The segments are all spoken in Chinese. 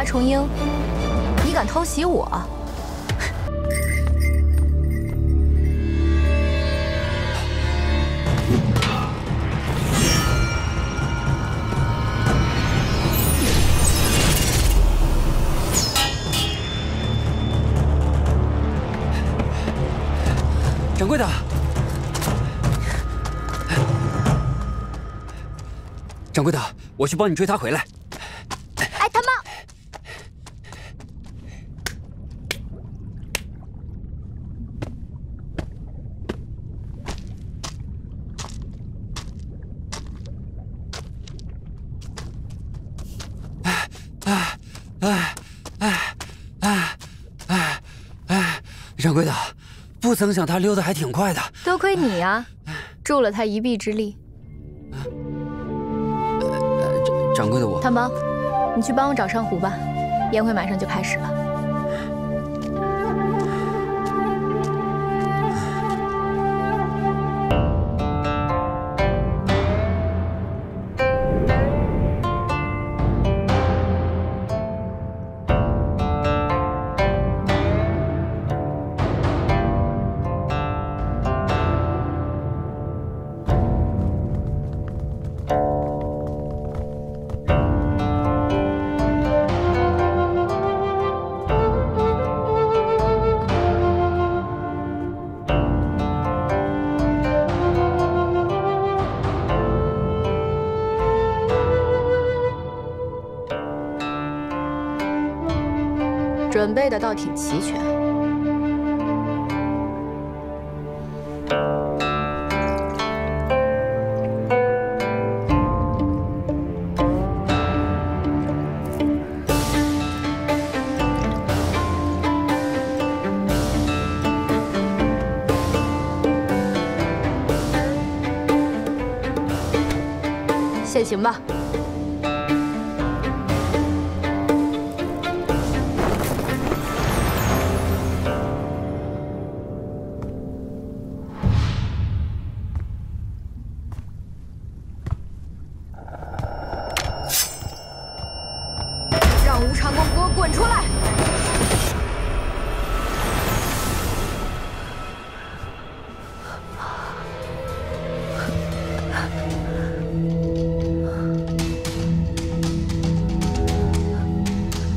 重英，你敢偷袭我？掌柜的，掌柜的，我去帮你追他回来。哎，他妈！掌柜的，不曾想他溜得还挺快的。多亏你啊，助了他一臂之力。掌柜的我，汤包，你去帮我找珊瑚吧，宴会马上就开始了。准备的倒挺齐全。现行吧。让吴长工给我滚出来！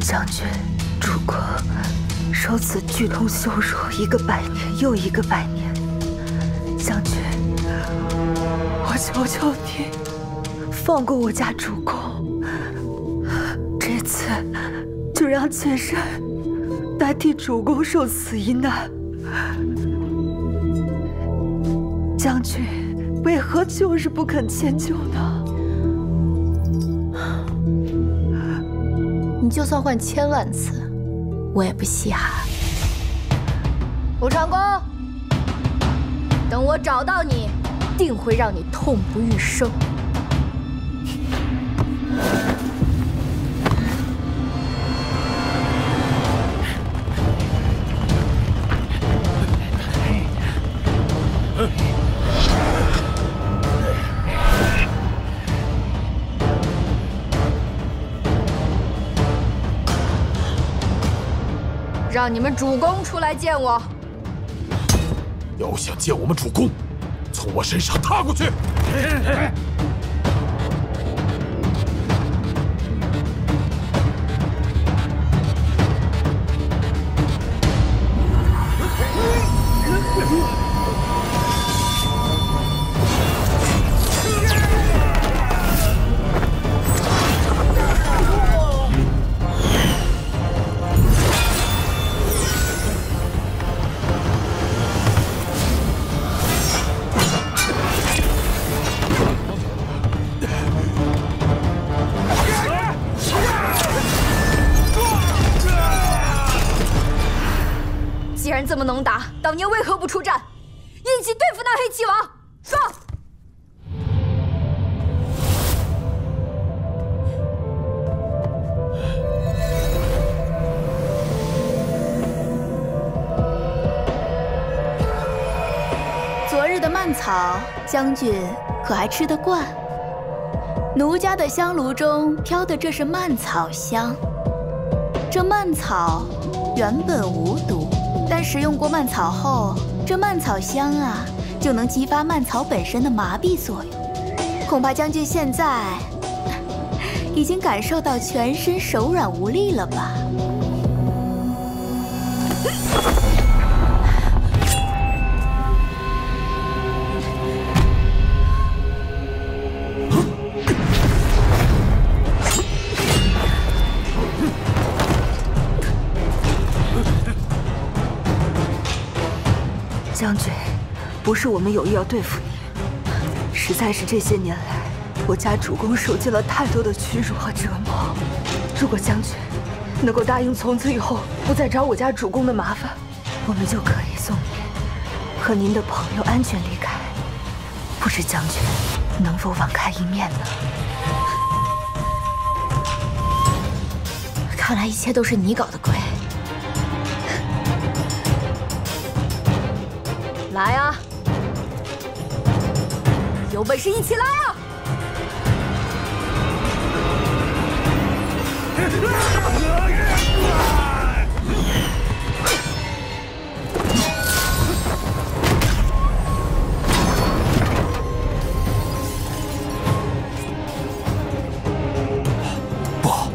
将军，主公，受此剧痛羞辱100年又100年。将军，我求求你，放过我家主公。这次就让妾身代替主公受此一难。将军，为何就是不肯迁就呢？你就算换1000万次，我也不稀罕。吴长工，等我找到你，定会让你痛不欲生。让你们主公出来见我。要想见我们主公，从我身上踏过去。既然这么能打，当年为何不出战，一起对付那黑棋王？说！昨日的蔓草，将军可还吃得惯？奴家的香炉中飘的这是蔓草香，这蔓草原本无毒，但食用过蔓草后，这蔓草香啊，就能激发蔓草本身的麻痹作用。恐怕将军现在已经感受到全身手软无力了吧？将军，不是我们有意要对付你，实在是这些年来，我家主公受尽了太多的屈辱和折磨。如果将军能够答应从此以后不再找我家主公的麻烦，我们就可以送您和您的朋友安全离开。不知将军能否网开一面呢？看来一切都是你搞的鬼。来啊！有本事一起来啊！不好！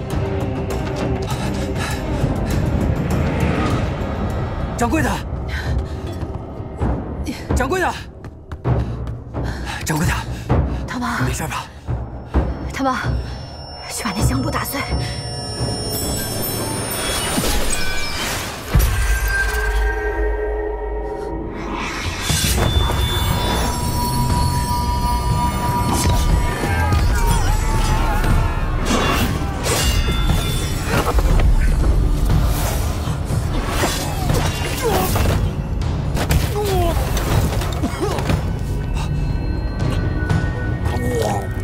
掌柜的！掌柜的！掌柜的！他妈，没事吧？他妈，去把那香布打碎。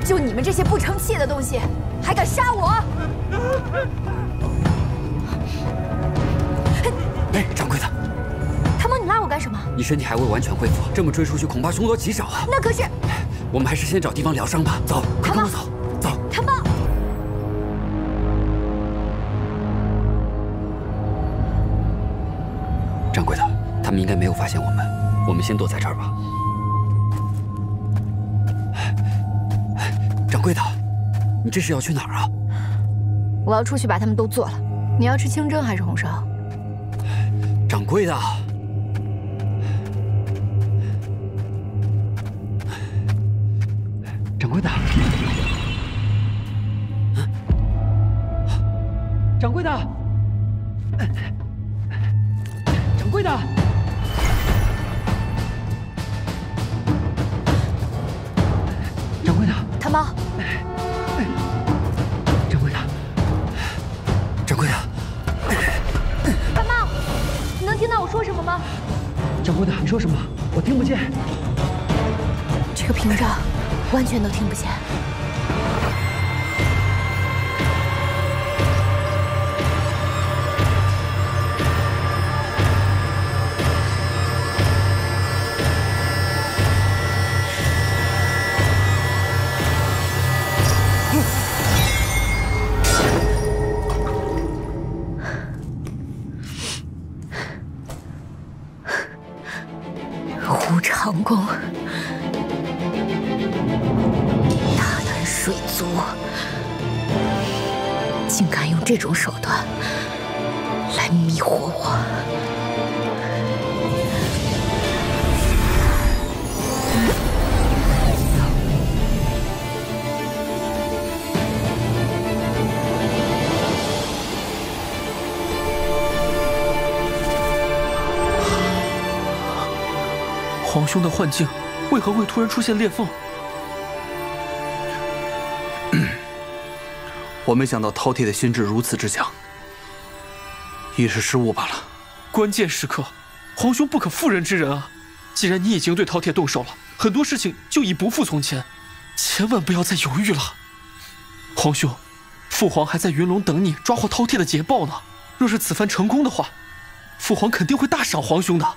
就你们这些不成器的东西，还敢杀我！哎，掌柜的，他妈，你拉我干什么？你身体还未完全恢复，这么追出去恐怕凶多吉少啊！那可是……我们还是先找地方疗伤吧。走，快跟我走，走。他妈，掌柜的，他们应该没有发现我们先躲在这儿吧。掌柜的，你这是要去哪儿啊？我要出去把他们都做了。你要吃清蒸还是红烧？掌柜的，掌柜的，掌柜的，掌柜的，掌柜的，他妈，掌柜的，掌柜的，他妈，你能听到我说什么吗？掌柜的，你说什么？我听不见。这个屏障完全都听不见。胡长公，大胆水族，竟敢用这种手段来迷惑我！皇兄的幻境为何会突然出现裂缝？我没想到饕餮的心智如此之强，一时失误罢了。关键时刻，皇兄不可妇人之仁啊！既然你已经对饕餮动手了，很多事情就已不复从前，千万不要再犹豫了。皇兄，父皇还在云龙等你抓获饕餮的捷报呢。若是此番成功的话，父皇肯定会大赏皇兄的。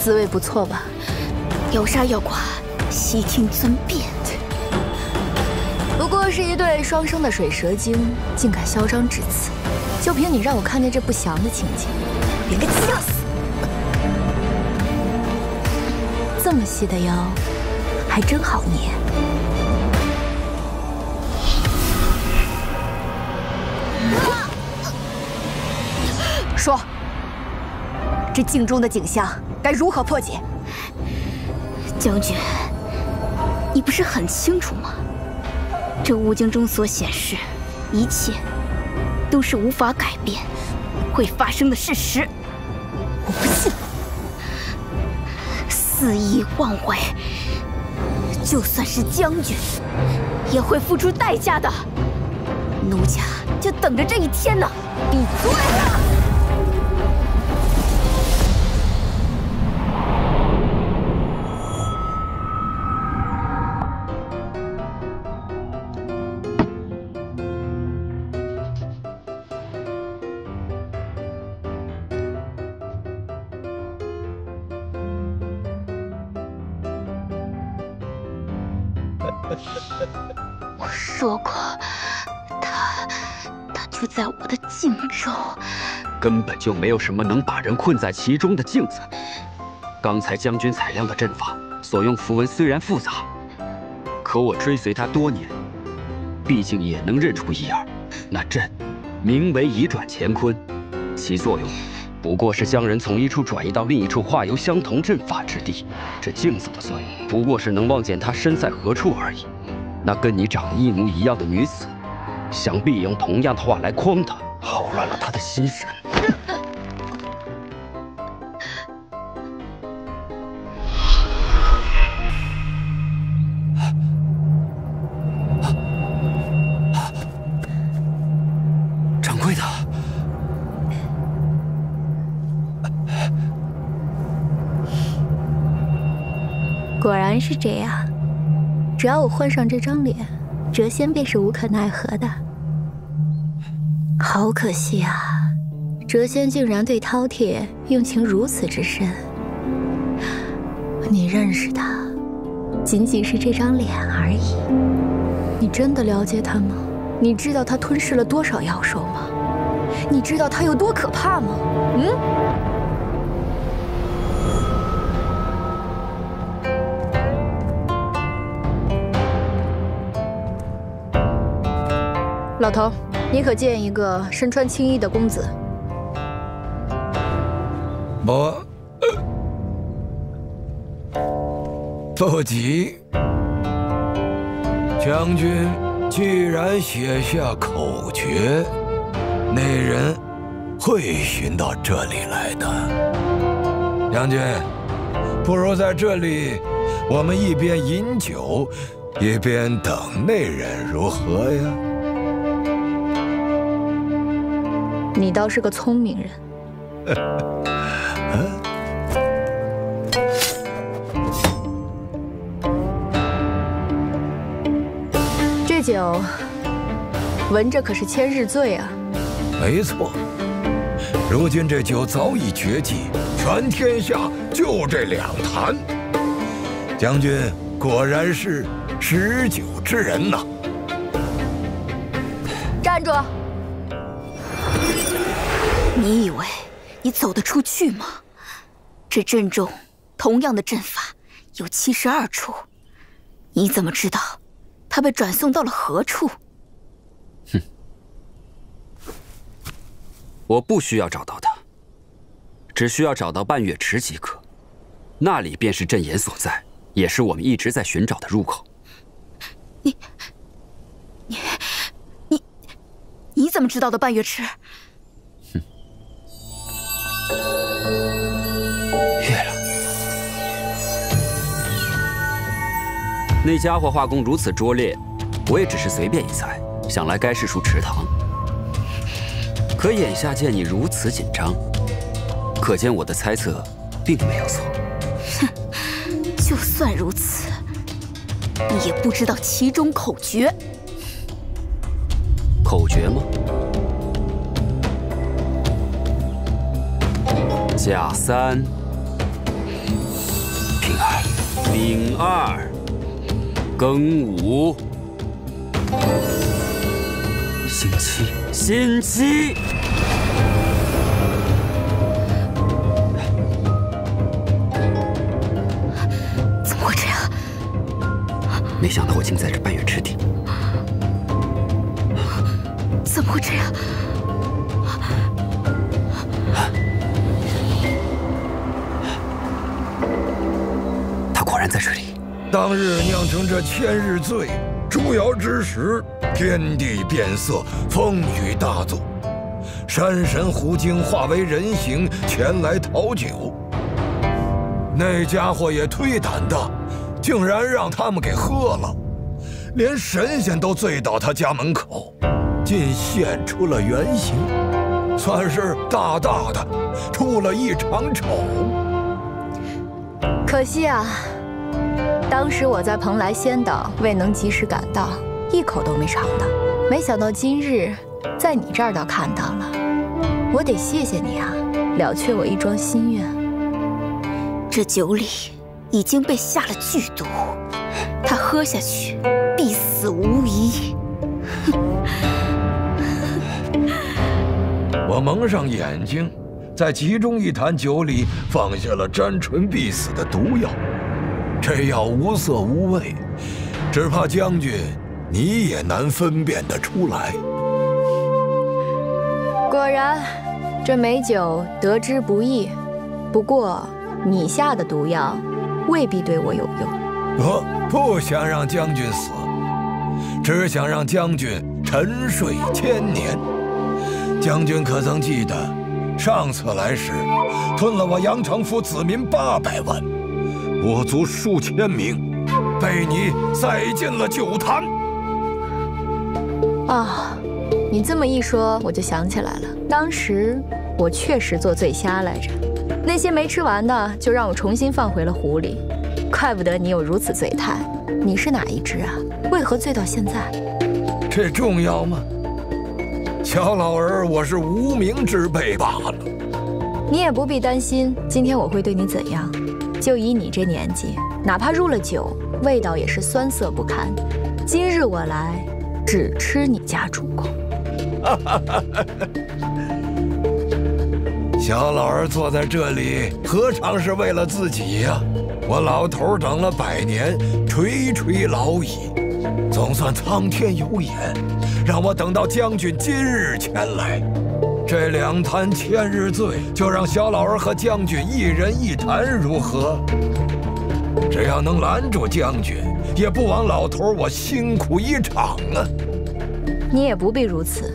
滋味不错吧？要杀要剐，悉听尊便。不过是一对双生的水蛇精，竟敢嚣张至此！就凭你让我看见这不祥的情景，连个掐死！这么细的腰，还真好捏。说，这镜中的景象该如何破解？将军，你不是很清楚吗？这悟经中所显示，一切都是无法改变、会发生的事实。我不信。肆意妄为，就算是将军，也会付出代价的。奴家就等着这一天呢！闭嘴啊！我说过，他就在我的镜中，根本就没有什么能把人困在其中的镜子。刚才将军采亮的阵法所用符文虽然复杂，可我追随他多年，毕竟也能认出一二。那阵名为移转乾坤，其作用不过是将人从一处转移到另一处化由相同阵法之地。这镜子的作用不过是能望见他身在何处而已。那跟你长得一模一样的女子，想必也用同样的话来诓他，扰乱了他的心神。掌柜的，果然是这样。只要我换上这张脸，谪仙便是无可奈何的。好可惜啊，谪仙竟然对饕餮用情如此之深。你认识他，仅仅是这张脸而已。你真的了解他吗？你知道他吞噬了多少妖兽吗？你知道他有多可怕吗？老头，你可见一个身穿青衣的公子？不急。将军既然写下口诀，那人会寻到这里来的。将军，不如在这里，我们一边饮酒，一边等那人，如何呀？你倒是个聪明人。这酒闻着可是千日醉啊！没错，如今这酒早已绝迹，全天下就这两坛。将军果然是识酒之人呐！站住！你以为你走得出去吗？这阵中同样的阵法有72处，你怎么知道他被转送到了何处？哼，我不需要找到他，只需要找到半月池即可。那里便是阵眼所在，也是我们一直在寻找的入口。你怎么知道的半月池？月了，那家伙画工如此拙劣，我也只是随便一猜，想来该是处池塘。可眼下见你如此紧张，可见我的猜测并没有错。哼，就算如此，你也不知道其中口诀。口诀吗？甲3 02庚午，星期。怎么会这样？没想到我竟在这半月之地。怎么会这样？他果然在这里。当日酿成这千日醉，诛妖之时，天地变色，风雨大作。山神狐精化为人形前来讨酒，那家伙也忒胆大，竟然让他们给喝了，连神仙都醉到他家门口，竟现出了原形，算是大大的出了一场丑。可惜啊，当时我在蓬莱仙岛未能及时赶到，一口都没尝到。没想到今日在你这儿倒看到了，我得谢谢你啊，了却我一桩心愿。这酒里已经被下了剧毒，他喝下去必死无疑。我蒙上眼睛，在其中一坛酒里放下了沾唇必死的毒药。这药无色无味，只怕将军你也难分辨得出来。果然，这美酒得之不易。不过，你下的毒药未必对我有用。我不想让将军死，只想让将军沉睡千年。将军可曾记得，上次来时，吞了我阳城府子民800万，我族数千名，被你塞进了酒坛。啊，你这么一说，我就想起来了，当时我确实做醉虾来着，那些没吃完的就让我重新放回了壶里。怪不得你有如此醉态，你是哪一只啊？为何醉到现在？这重要吗？小老儿，我是无名之辈罢了。你也不必担心今天我会对你怎样，就以你这年纪，哪怕入了酒，味道也是酸涩不堪。今日我来，只吃你家主公。小老儿坐在这里，何尝是为了自己呀？我老头等了100年，垂垂老矣，总算苍天有眼，让我等到将军今日前来。这2坛千日醉，就让小老儿和将军一人一坛，如何？只要能拦住将军，也不枉老头我辛苦一场啊！你也不必如此，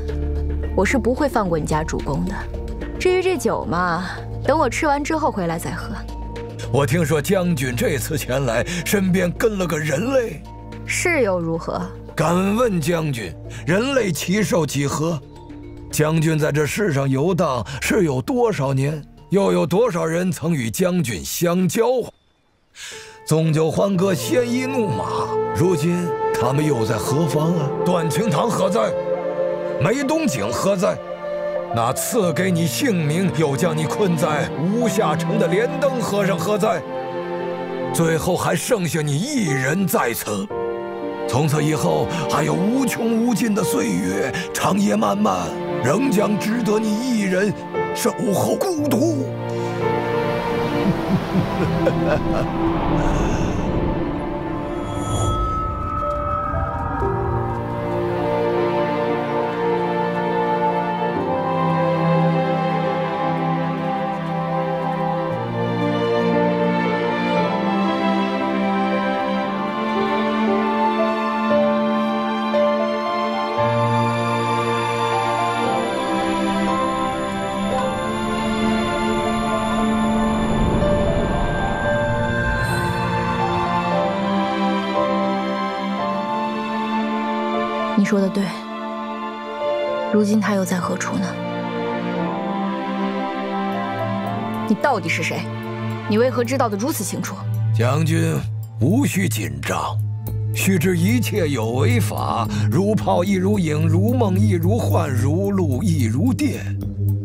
我是不会放过你家主公的。至于这酒嘛，等我吃完之后回来再喝。我听说将军这次前来，身边跟了个人类，是又如何？敢问将军，人类其寿几何？将军在这世上游荡是有多少年？又有多少人曾与将军相交？纵酒欢歌，鲜衣怒马，如今他们又在何方啊？段清堂何在？梅东景何在？那赐给你性命，又将你困在无下城的莲灯和尚何在？最后还剩下你一人在此。从此以后，还有无穷无尽的岁月，长夜漫漫，仍将值得你一人守候孤独。你说的对，如今他又在何处呢？你到底是谁？你为何知道的如此清楚？将军无需紧张，须知一切有为法，如泡亦如影，如梦亦如幻，如露亦如电。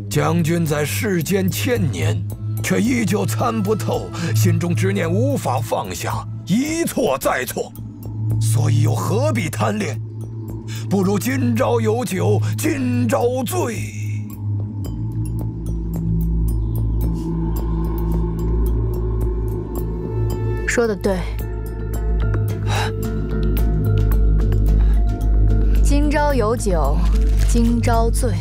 将军在世间1000年，却依旧参不透，心中执念无法放下，一错再错，所以又何必贪恋？不如今朝有酒今朝醉。说得对，今朝有酒今朝醉。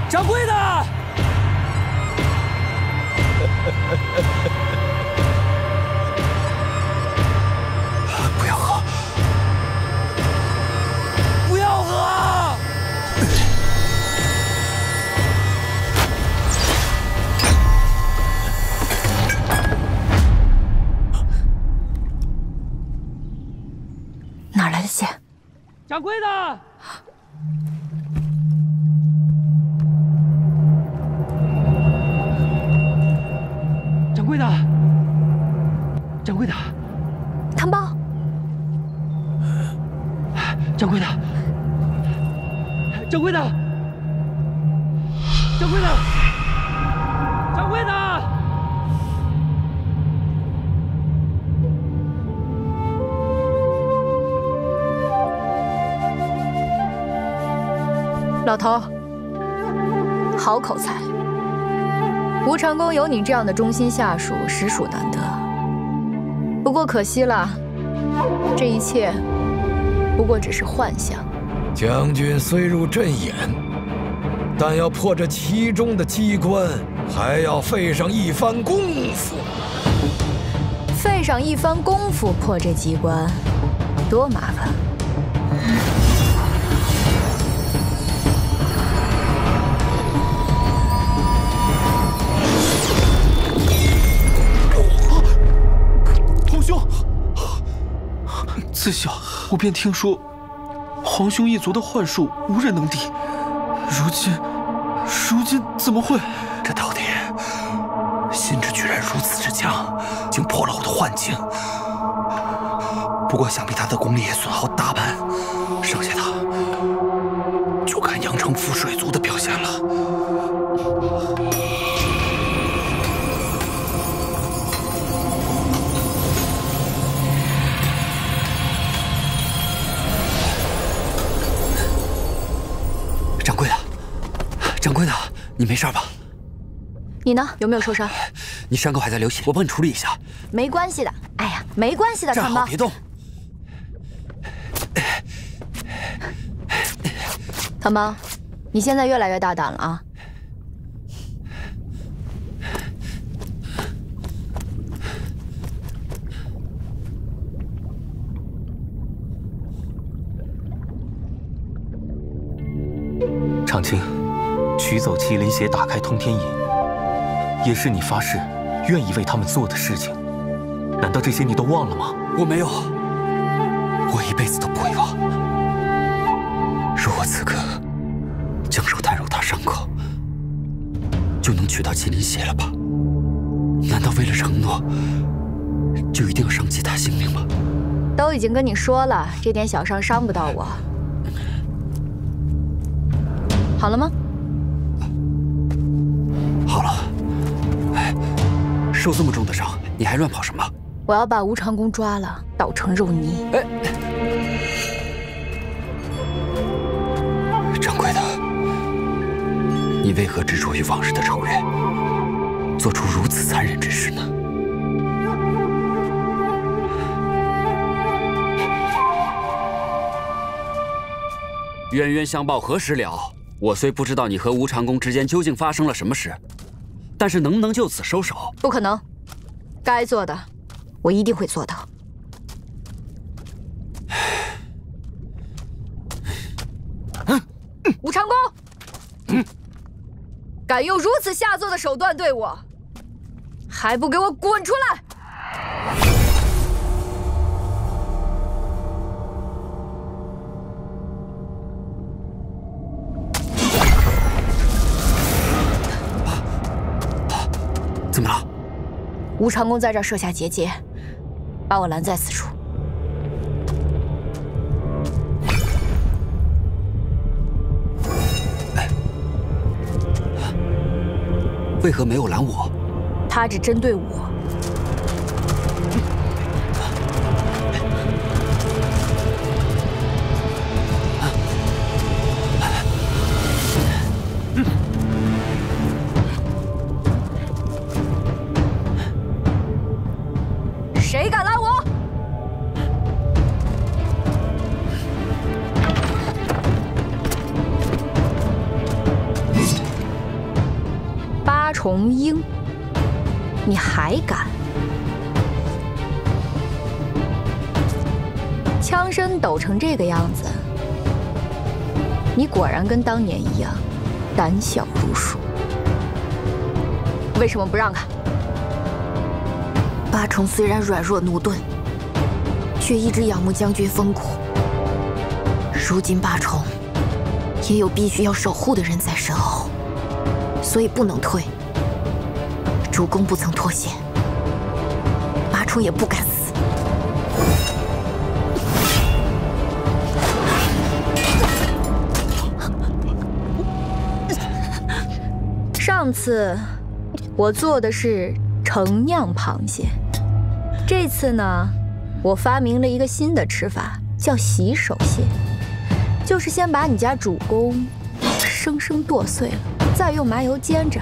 掌柜的，不要喝，不要喝！哪来的血？掌柜的！掌柜的，掌柜的，汤包，掌柜的，掌柜的，掌柜的，掌柜的，老头，好口才。吴长恭有你这样的忠心下属，实属难得。不过可惜了，这一切不过只是幻象。将军虽入阵眼，但要破这其中的机关，还要费上一番功夫。费上一番功夫破这机关，多麻烦！自小我便听说，皇兄一族的幻术无人能敌。如今怎么会？这饕餮心智居然如此之强，竟破了我的幻境。不过想必他的功力也损耗大半，剩下的就看阳城府水族的表现了。掌柜的，你没事吧？你呢？有没有受伤？你伤口还在流血，我帮你处理一下。没关系的。哎呀，没关系的，站好，别动。汤包，你现在越来越大胆了啊！长青，取走麒麟血，打开通天引，也是你发誓愿意为他们做的事情。难道这些你都忘了吗？我没有，我一辈子都不会忘。如果此刻将手探入他伤口，就能取到麒麟血了吧？难道为了承诺，就一定要伤及他性命吗？都已经跟你说了，这点小伤伤不到我。好了吗？好了。受这么重的伤，你还乱跑什么？我要把吴长恭抓了，捣成肉泥。掌柜的，你为何执着于往日的仇怨，做出如此残忍之事呢？冤冤相报何时了？我虽不知道你和吴长恭之间究竟发生了什么事，但是能不能就此收手？不可能，该做的，我一定会做到。吴长恭，敢用如此下作的手段对我，还不给我滚出来！吴长恭在这儿设下结界，把我拦在此处。为何没有拦我？他只针对我。谁敢拦我？八重鹰，你还敢？枪身抖成这个样子，你果然跟当年一样，胆小如鼠。为什么不让开？八重虽然软弱驽钝，却一直仰慕将军风骨。如今八重也有必须要守护的人在身后，所以不能退。主公不曾脱险，八重也不敢死。上次我做的是盛酿螃蟹，这次呢，我发明了一个新的吃法，叫洗手蟹，就是先把你家主公生生剁碎了，再用麻油煎着，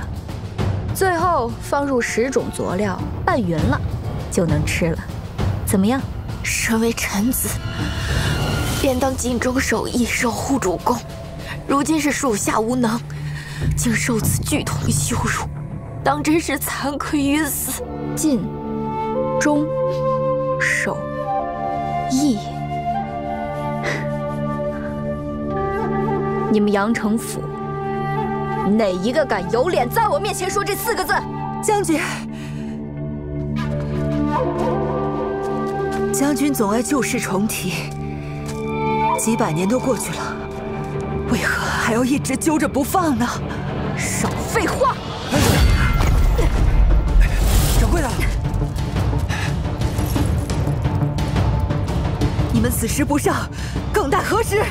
最后放入10种佐料，拌匀了就能吃了。怎么样？身为臣子，便当尽忠守义，守护主公。如今是属下无能，竟受此剧痛羞辱，当真是惭愧于死。尽忠守义，你们阳城府哪一个敢有脸在我面前说这4个字？将军，将军总爱旧事重提，几百年都过去了，为何还要一直揪着不放呢？少废话！掌柜的，你们此时不上，更待何时？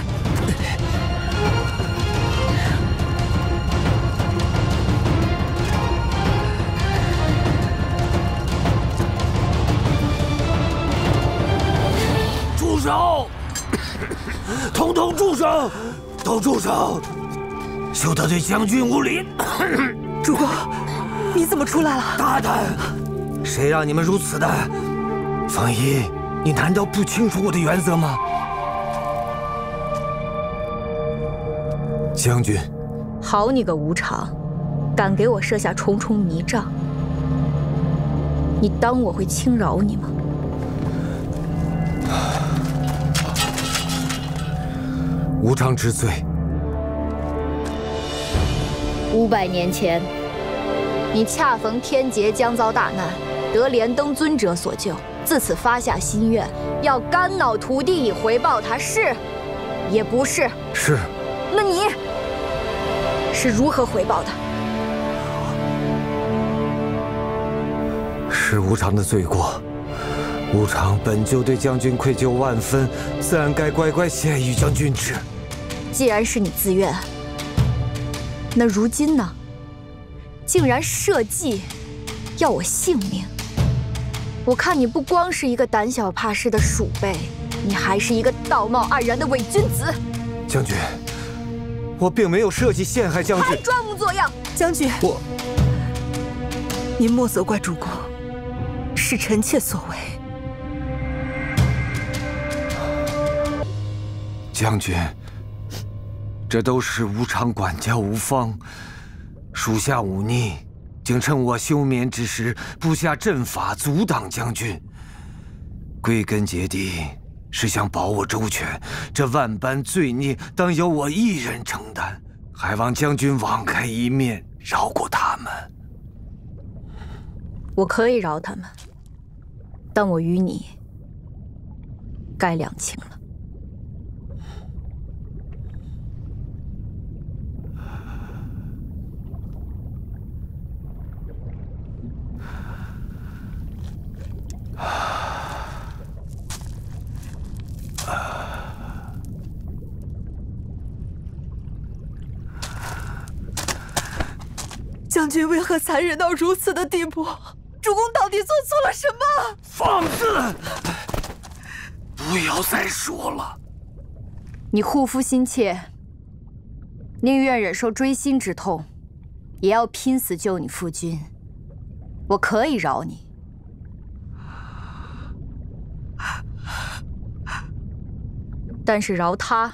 住手！统统住手！都住手！休得对将军无礼！主公，你怎么出来了？大胆！谁让你们如此的？方一，你难道不清楚我的原则吗？将军，好你个无常，敢给我设下重重迷障，你当我会轻饶你吗？无常知罪。500年前，你恰逢天劫，将遭大难，得莲灯尊者所救，自此发下心愿，要肝脑涂地以回报他，是也不是？是。那你是如何回报的？是无常的罪过。无常本就对将军愧疚万分，自然该乖乖献与将军之。既然是你自愿，那如今呢？竟然设计要我性命！我看你不光是一个胆小怕事的鼠辈，你还是一个道貌岸然的伪君子。将军，我并没有设计陷害将军，还装模作样！将军，您莫责怪主公，是臣妾所为。将军，这都是无常管教无方，属下忤逆，竟趁我休眠之时布下阵法阻挡将军。归根结底是想保我周全，这万般罪孽当由我一人承担，还望将军网开一面，饶过他们。我可以饶他们，但我与你该两清了。将军为何残忍到如此的地步？主公到底做错了什么？放肆！不要再说了。你护夫心切，宁愿忍受锥心之痛，也要拼死救你夫君。我可以饶你，但是饶他，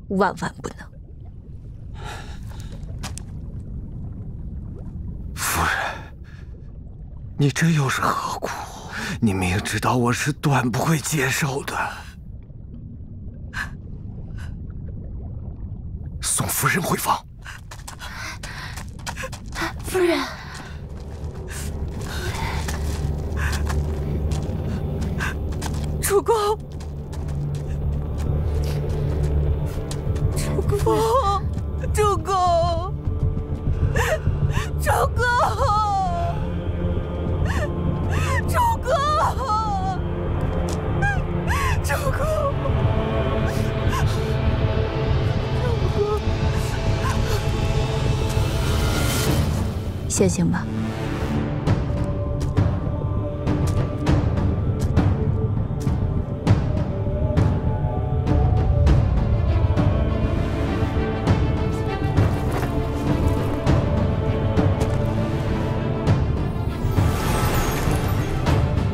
万万不能。夫人，你这又是何苦？你明知道我是断不会接受的。送夫人回房。夫人，主公，主公，主公，主公，主公，主公。先行吧。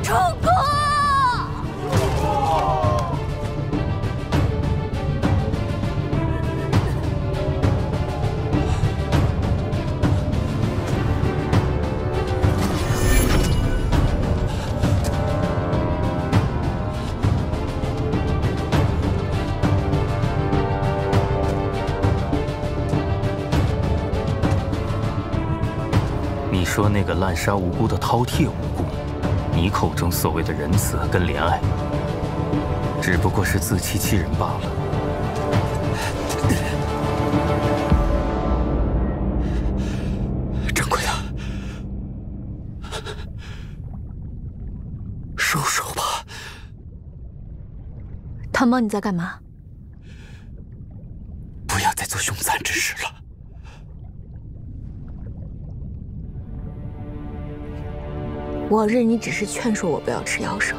主公！你说那个滥杀无辜的饕餮无辜，你口中所谓的仁慈跟怜爱，只不过是自欺欺人罢了。掌柜的，收手吧。唐猫，你在干嘛？不要再做凶残之事了。往日你只是劝说我不要吃妖兽，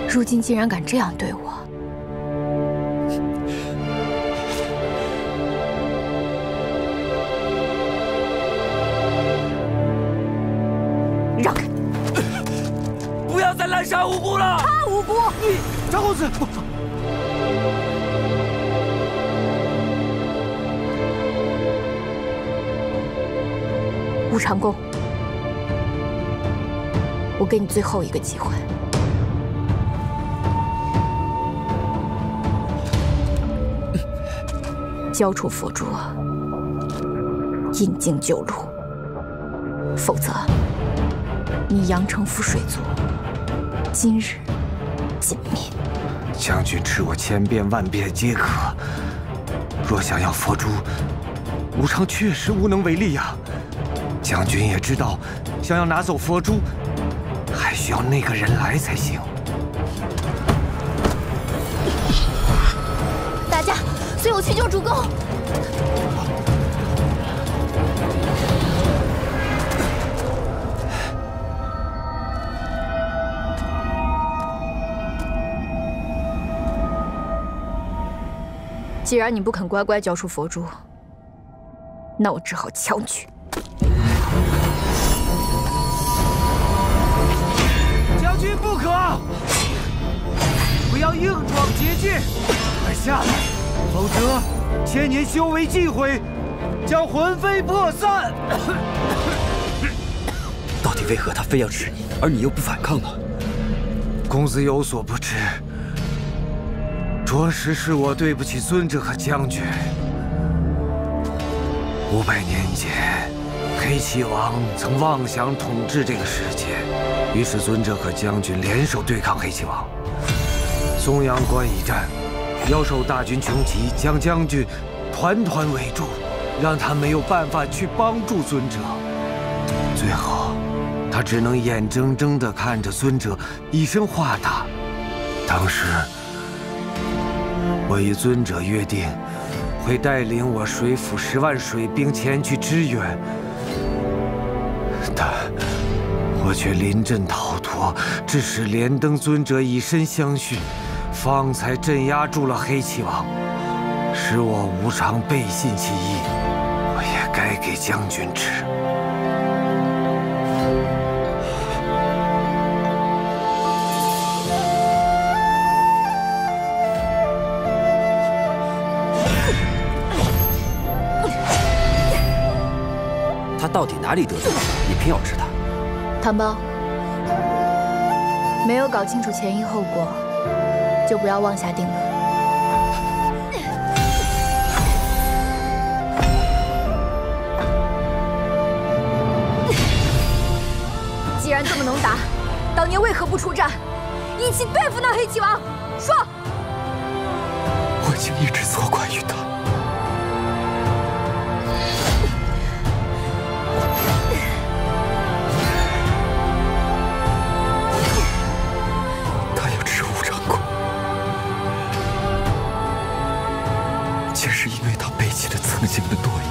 如今竟然敢这样对我！让开！不要再滥杀无辜了！他无辜！你，张公子，吴长恭，我给你最后一个机会，交出佛珠，引经救路，否则你阳城府水族今日尽灭。将军吃我千遍万遍皆可，若想要佛珠，吾常确实无能为力呀。将军也知道，想要拿走佛珠，还需要那个人来才行。大家随我去救主公。既然你不肯乖乖交出佛珠，那我只好强取。将军不可！不要硬闯结界，快下来，否则千年修为尽毁，将魂飞魄散。到底为何他非要吃你，而你又不反抗呢？公子有所不知，着实是我对不起尊者和将军。500年前，黑旗王曾妄想统治这个世界，于是尊者和将军联手对抗黑旗王。松阳关一战，妖兽大军穷奇，将将军团团围住，让他没有办法去帮助尊者。最后，他只能眼睁睁地看着尊者以身化大。当时，我与尊者约定，会带领我水府10万水兵前去支援，但我却临阵逃脱，致使莲灯尊者以身相许，方才镇压住了黑旗王，使我无偿背信弃义。我也该给将军知。 他到底哪里得罪了你，偏要吃他？唐包，没有搞清楚前因后果，就不要妄下定论。既然这么能打，当年为何不出战，一起对付那黑旗王？说！我已经一直错怪于他。 竟是因为他背弃了曾经的诺言，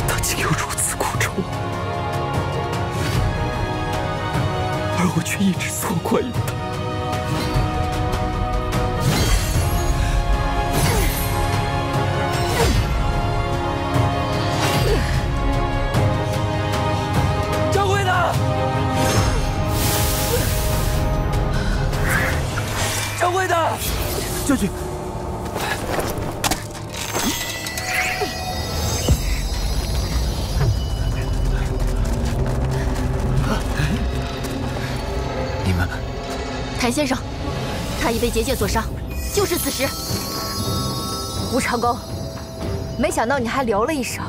他竟有如此苦衷，而我却一直错怪于他。掌柜的，掌柜的，将军。 谭先生，他已被结界所伤，就是此时。吴长恭，没想到你还留了一手，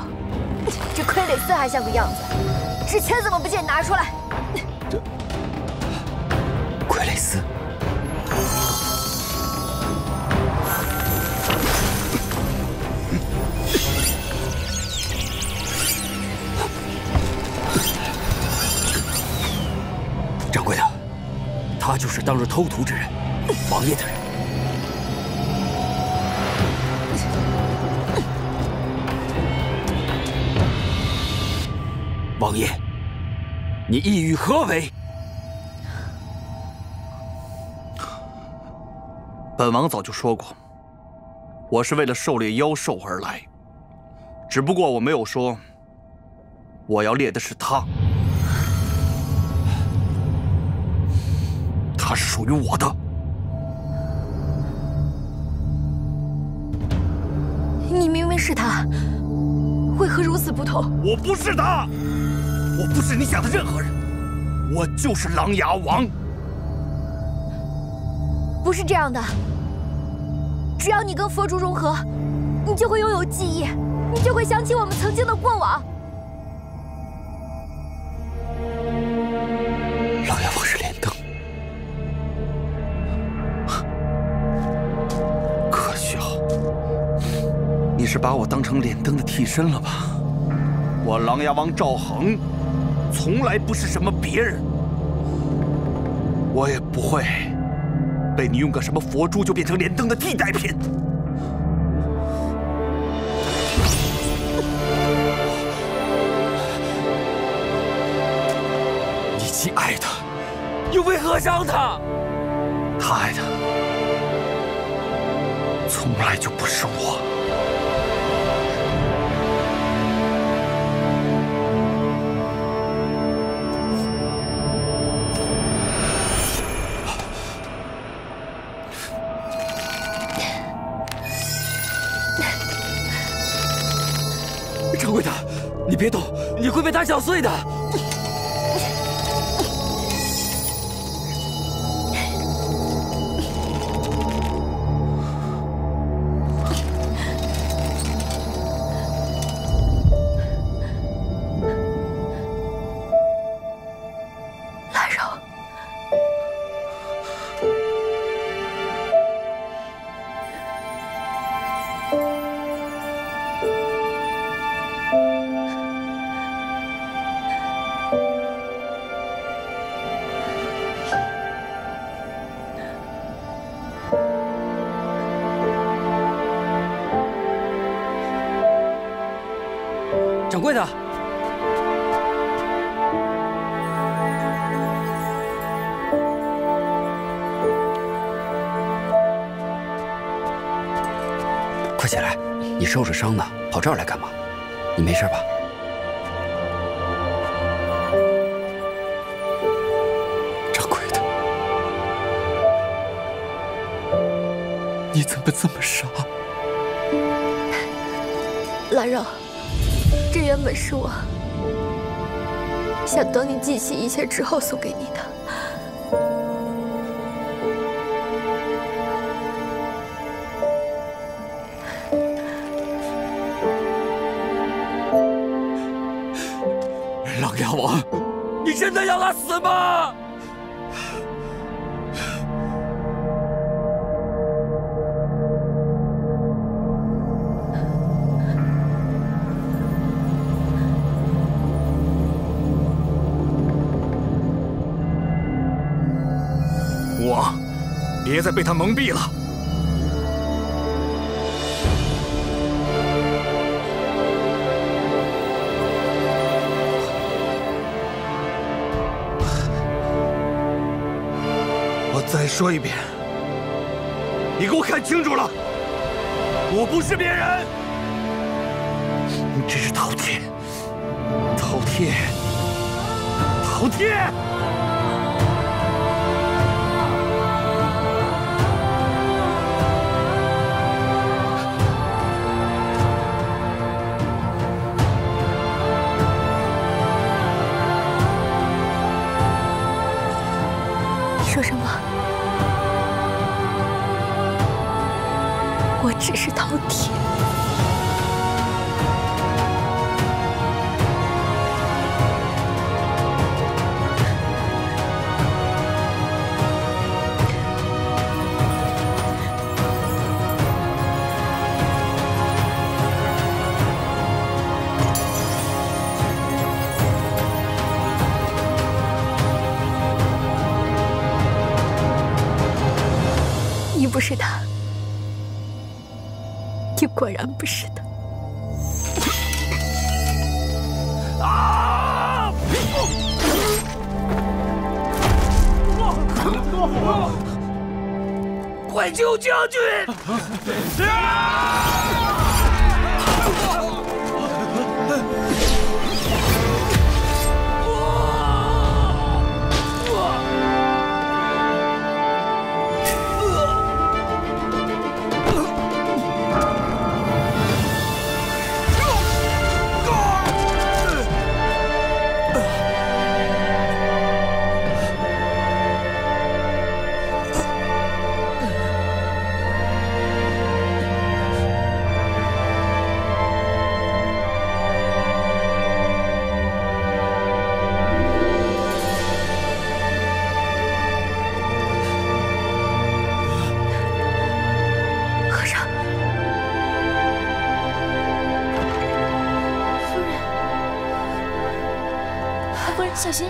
这傀儡丝还像个样子，之前怎么不见你拿出来？这傀儡丝，掌柜的。 他就是当日偷图之人，王爷的人。王爷，你意欲何为？本王早就说过，我是为了狩猎妖兽而来，只不过我没有说我要猎的是他。 他是属于我的。你明明是他，为何如此不同？我不是他，我不是你想的任何人，我就是琅琊王。不是这样的，只要你跟佛珠融合，你就会拥有记忆，你就会想起我们曾经的过往。琅琊王是莲灯。 你是把我当成莲灯的替身了吧？我琅琊王赵恒，从来不是什么别人，我也不会被你用个什么佛珠就变成莲灯的替代品。你既爱他，又为何伤他？他爱的从来就不是我。 掌柜的，你别动，你会被他搅碎的。兰柔。掌柜的，快起来！你受着伤呢，跑这儿来干嘛？你没事吧？掌柜的，你怎么这么傻？兰让，这原本是我想等你记起一切之后送给你的。琅琊王，你真的要他死吗？吴王，别再被他蒙蔽了。我再说一遍，你给我看清楚了，我不是别人，你只是饕餮，饕餮，饕餮！说什么？我只是饕餮。你不是他，你果然不是他。啊！快救将军！小心！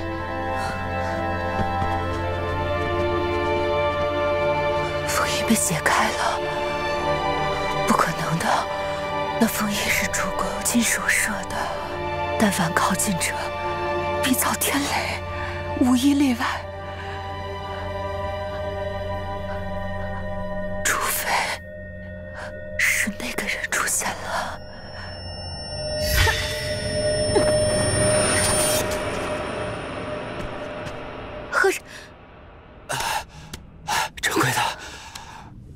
封印被解开了，不可能的。那封印是诸葛有金所设的，但凡靠近者，必遭天雷，无一例外。除非是那个人出现了。 和尚，掌柜的，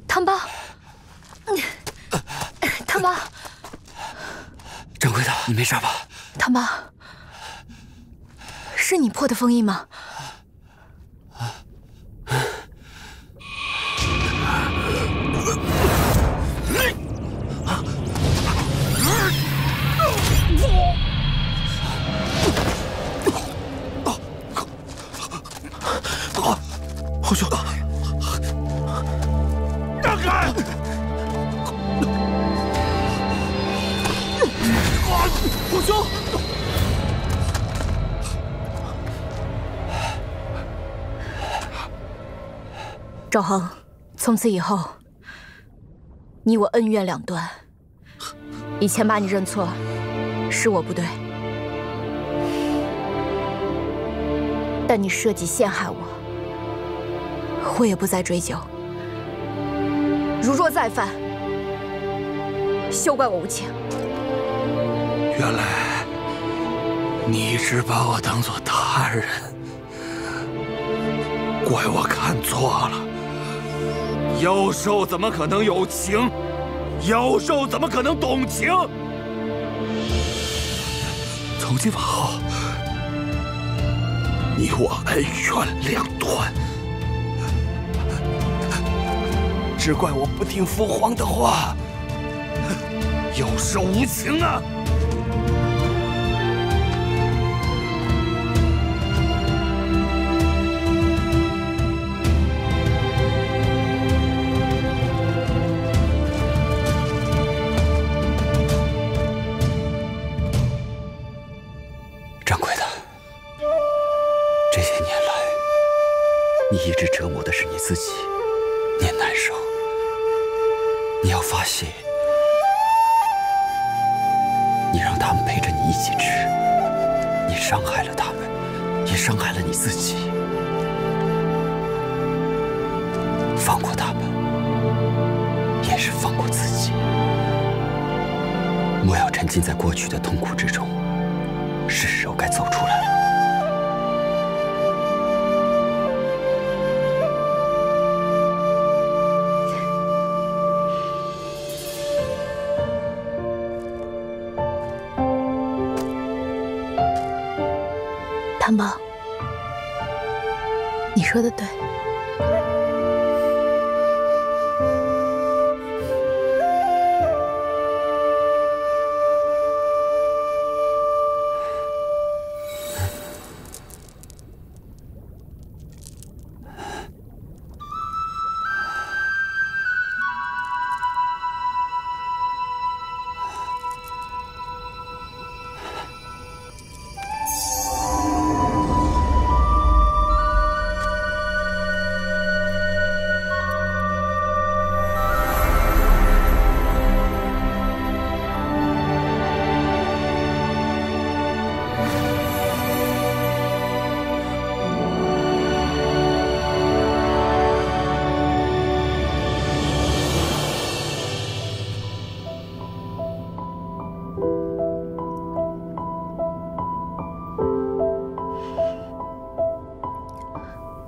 汤包，汤包，掌柜的，你没事吧？汤包，是你破的封印吗？皇兄，让开！皇兄，赵恒，从此以后，你我恩怨两断。以前把你认错，是我不对。但你设计陷害我，我也不再追究。如若再犯，休怪我无情。原来你一直把我当作他人，怪我看错了。妖兽怎么可能有情？妖兽怎么可能懂情？从今往后，你我恩怨两断。只怪我不听父皇的话，有手无情啊！掌柜的，这些年来，你一直折磨的是你自己，你也难受。你要发泄，你让他们陪着你一起吃，你伤害了他们，也伤害了你自己。放过他们，也是放过自己。莫要沉浸在过去的痛苦之中，是时候该走出来了。汤宝，你说的对。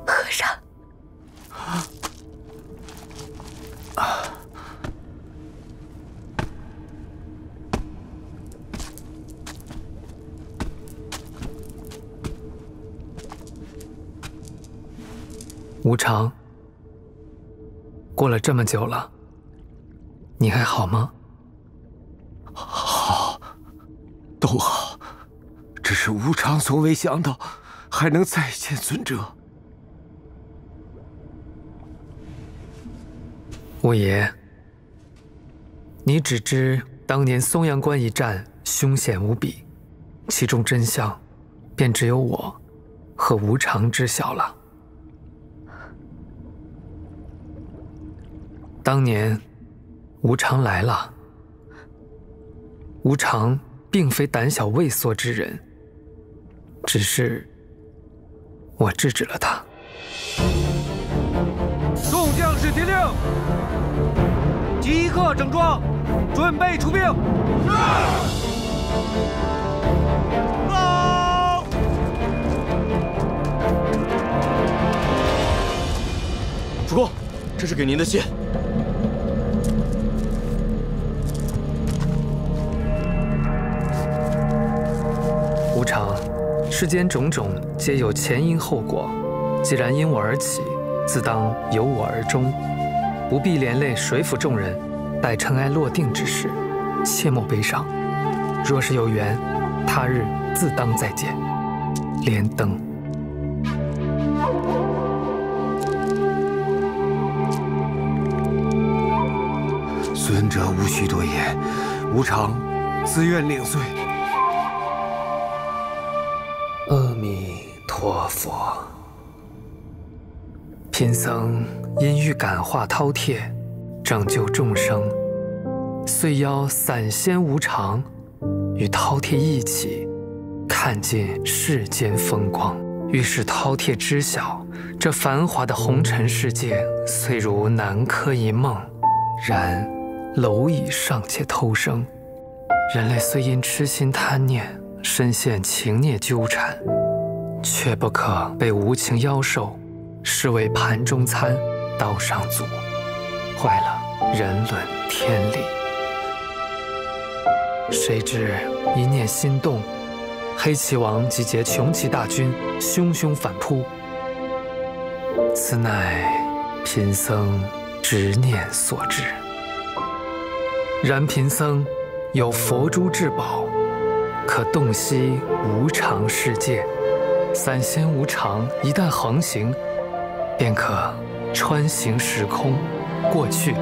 和尚，无常，过了这么久了，你还好吗？好，都好，只是无常从未想到还能再见尊者。五爷，你只知当年松阳关一战凶险无比，其中真相，便只有我和无常知晓了。当年，无常来了。无常并非胆小畏缩之人，只是我制止了他。众将士听令，即刻整装，准备出兵。走！主公，这是给您的信。无常，世间种种皆有前因后果，既然因我而起，自当由我而终，不必连累水府众人。待尘埃落定之时，切莫悲伤。若是有缘，他日自当再见。连登。尊者无需多言，无常自愿领罪。阿弥陀佛。贫僧因欲感化饕餮，拯救众生，遂邀散仙无常与饕餮一起，看尽世间风光，于是饕餮知晓，这繁华的红尘世界虽如南柯一梦，然蝼蚁尚且偷生。人类虽因痴心贪念，深陷情孽纠缠，却不可被无情妖兽视为盘中餐，刀上足，坏了人伦天理。谁知一念心动，黑岐王集结穷奇大军，汹汹反扑。此乃贫僧执念所致。然贫僧有佛珠至宝，可洞悉无常世界。散仙无常一旦横行，便可穿行时空，过去、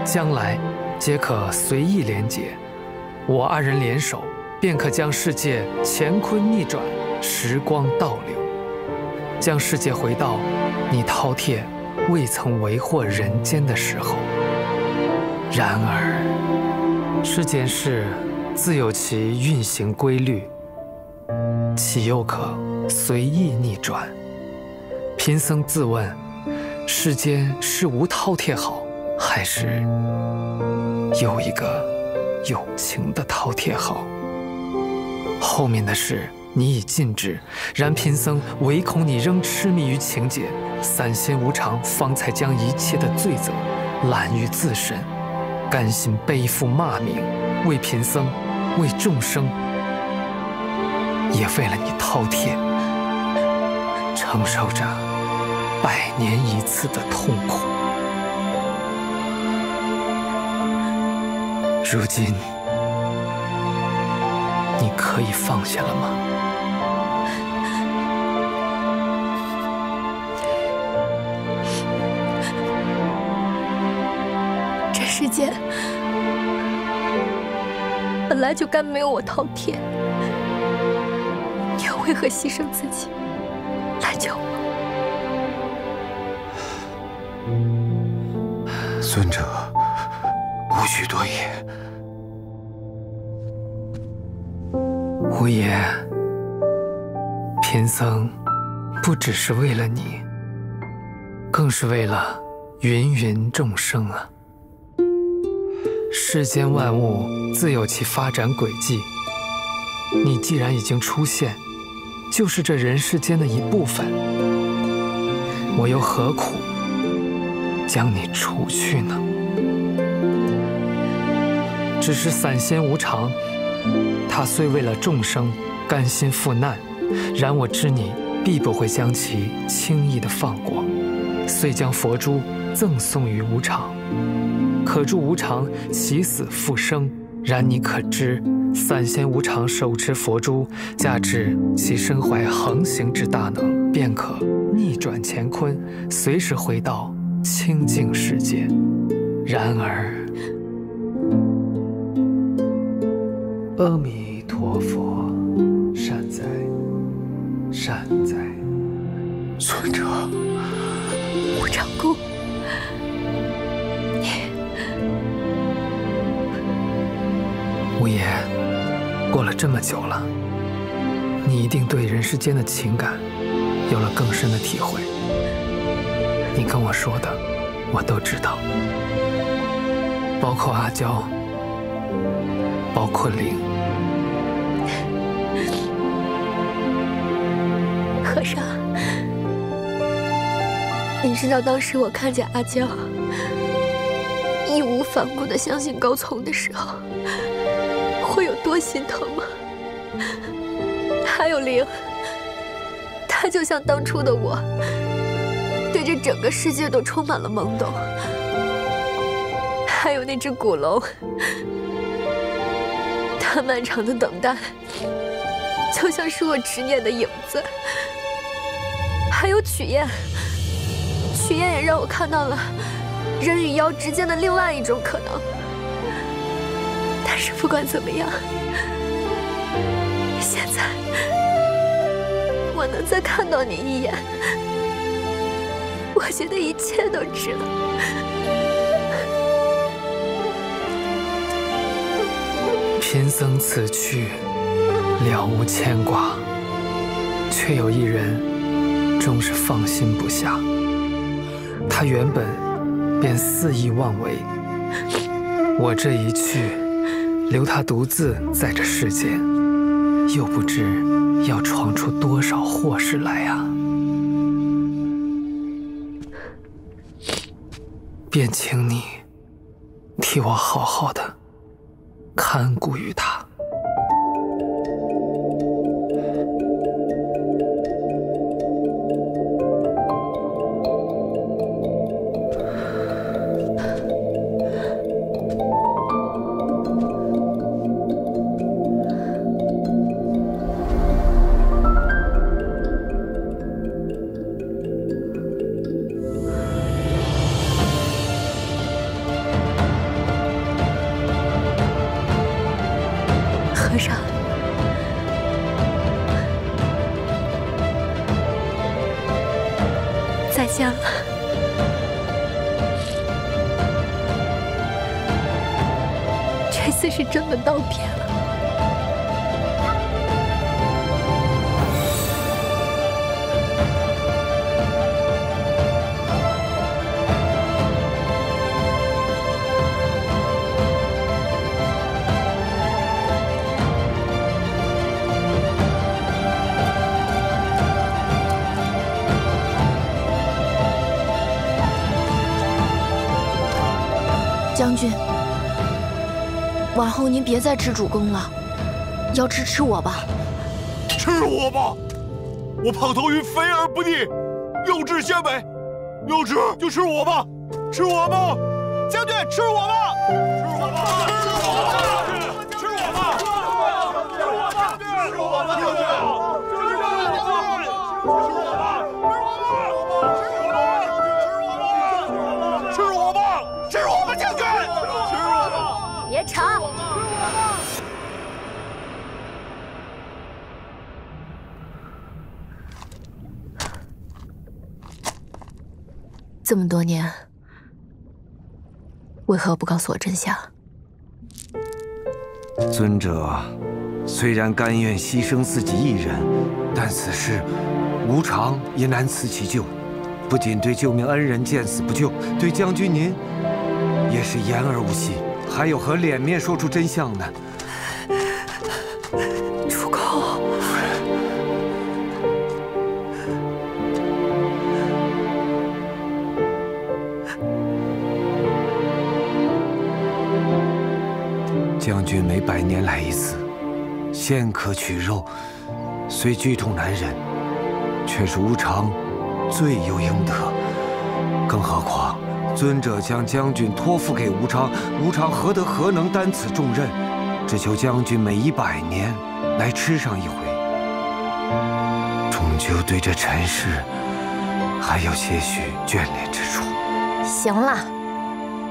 将来皆可随意连结。我二人联手，便可将世界乾坤逆转，时光倒流，将世界回到你饕餮未曾为祸人间的时候。然而，世间事自有其运行规律，岂又可随意逆转？贫僧自问，世间是无饕餮好，还是有一个有情的饕餮好？后面的事你已尽知，然贫僧唯恐你仍痴迷于情节，散仙无常方才将一切的罪责揽于自身，甘心背负骂名，为贫僧，为众生，也为了你饕餮，承受着100年一次的痛苦。如今，你可以放下了吗？这世界本来就该没有我饕餮，你又为何牺牲自己来救我？尊者无需多言。无言，贫僧不只是为了你，更是为了芸芸众生啊！世间万物自有其发展轨迹，你既然已经出现，就是这人世间的一部分，我又何苦将你除去呢？只是散仙无常，他虽为了众生甘心赴难，然我知你必不会将其轻易的放过，遂将佛珠赠送于无常，可助无常起死复生。然你可知，散仙无常手持佛珠，加之其身怀横行之大能，便可逆转乾坤，随时回到清净世界。然而，阿弥陀佛，善哉，善哉。尊者，吴长公，无言，过了这么久了，你一定对人世间的情感有了更深的体会。你跟我说的，我都知道，包括阿娇，包括灵。和尚，你知道当时我看见阿娇义无反顾地相信高从的时候，会有多心疼吗？还有灵，他就像当初的我，对这整个世界都充满了懵懂。还有那只古龙，他漫长的等待，就像是我执念的影子。还有曲燕，曲燕也让我看到了人与妖之间的另外一种可能。但是不管怎么样，现在我能再看到你一眼，我觉得一切都值了。贫僧此去了无牵挂，却有一人终是放心不下。他原本便肆意妄为，我这一去，留他独自在这世间，又不知要闯出多少祸事来啊！便请你替我好好的看顾于他。和尚，再见了。这次是真的道别了。将军，往后您别再吃主公了，要吃我吧。吃我吧！我胖头鱼肥而不腻，肉质鲜美，要吃就吃我吧，吃我吧，将军吃我吧，吃我吧，吃我吧，吃我吧，吃我吧，将军。别吵！这么多年，为何不告诉我真相？尊者虽然甘愿牺牲自己一人，但此事无常也难辞其咎。不仅对救命恩人见死不救，对将军您也是言而无信。还有何脸面说出真相呢？主公，夫人，将军每100年来一次，献客取肉，虽剧痛难忍，却是无常罪有应得。更何况尊者将将军托付给吴常，吴常何能担此重任？只求将军每100年来吃上一回。终究对这尘世还有些许眷恋之处。行了，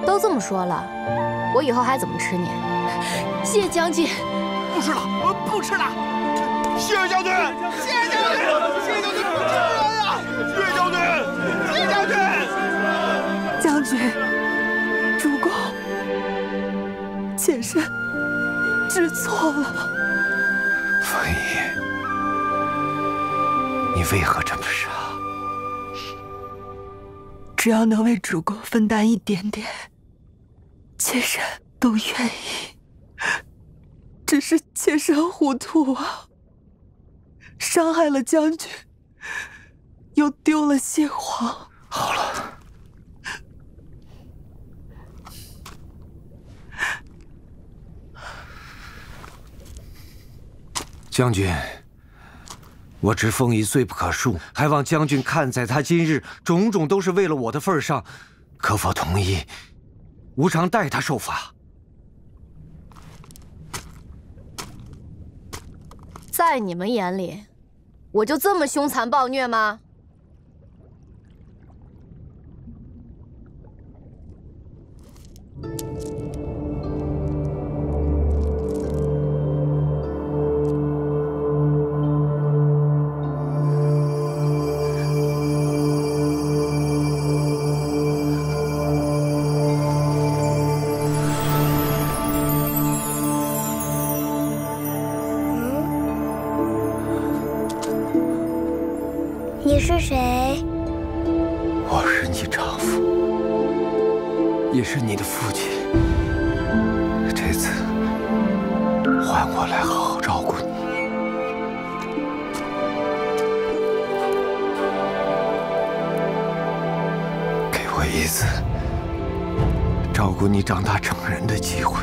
都这么说了，我以后还怎么吃你？谢将军。不吃了，不吃了！谢将军，谢将军，谢将军，不吃人呀！谢将军，谢将军。将军，主公，妾身知错了。冯姨，你为何这么傻？只要能为主公分担一点点，妾身都愿意。只是妾身糊涂啊，伤害了将军，又丢了先皇。好了。将军，我知凤仪罪不可恕，还望将军看在他今日种种都是为了我的份上，可否同意无常代他受罚？在你们眼里，我就这么凶残暴虐吗？也是你的父亲。这次换我来好好照顾你。给我一次照顾你长大成人的机会。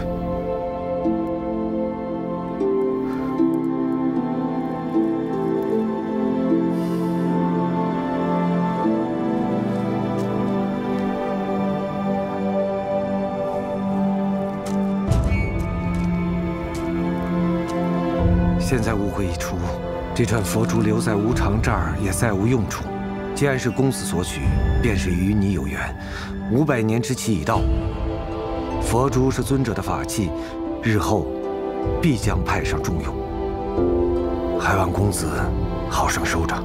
现在误会已除，这串佛珠留在无常这儿也再无用处。既然是公子所取，便是与你有缘。500年之期已到，佛珠是尊者的法器，日后必将派上重用，还望公子好生收着。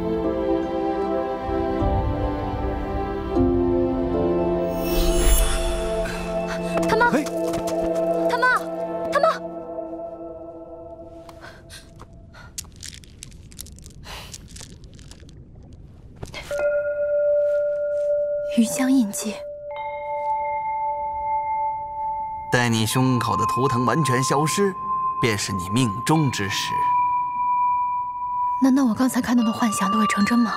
他妈，他妈，他妈！余香印记。待你胸口的图腾完全消失，便是你命中之时。难道我刚才看到的幻想都会成真吗？